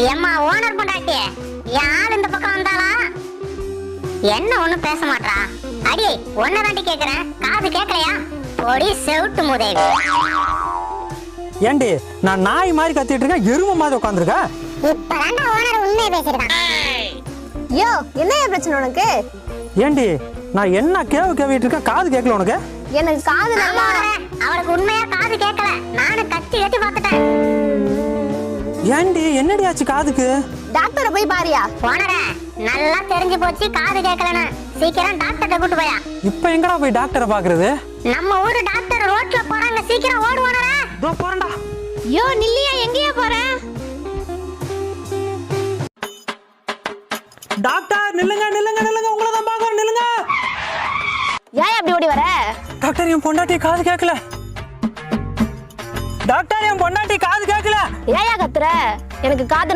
ஏம்மா ஓனர் பொண்டாட்டி, யார் இந்த பக்கம் வந்தாளா? என்ன ஒண்ணும் பேச மாட்டா? அடி ஒன்ன தாண்டி கேக்குறேன், காது கேட்கலையா? பொடி செவுட்டு முதேவி. ஏண்டி நான் நாய் மாதிரி கத்திட்டு இருக்கேன், எருமை மாதிரி உட்காந்துருக்கேன். இப்பதான்டா ஓனர் உண்மையை பேசிருக்கான். யோ, என்ன பிரச்சனை உனக்கு? ஏண்டி நான் என்ன கேவிட்டு இருக்கேன், காது கேட்கல உனக்கு? எனக்கு காது நல்லா. அவளுக்கு உண்மையா காது கேட்கல, நானும் கத்தி கத்தி பார்த்துட்டேன். ஏண்டி என்னடி ஆச்சு காதுக்கு? டாக்டரை போய் பாரியா? ஓனரே, நல்லா தெரிஞ்சு போச்சு காது கேட்கலன்னு. சீக்கிரம் டாக்டர்கிட்ட கூட்டு போயா. இப்ப எங்கடா போய் டாக்டரை பாக்குறது? நம்ம ஊரு டாக்டர் ரோட்ல போறாங்க, சீக்கிரம் ஓடு ஓனரே. இதோ போறேன்டா. யோ நில்லியா, எங்கேயா போற? டாக்டர் நில்லுங்க நில்லுங்க நில்லுங்க, உங்களை தான் பாக்குறேன், நில்லுங்க. ஏன் அப்படி ஓடி வர? டாக்டர் என் பொண்டாட்டி காது கேட்கல. டாக்டர் என் பொண்டாட்டி காது கேட்கல. ஏயா கத்துற? எனக்கு காது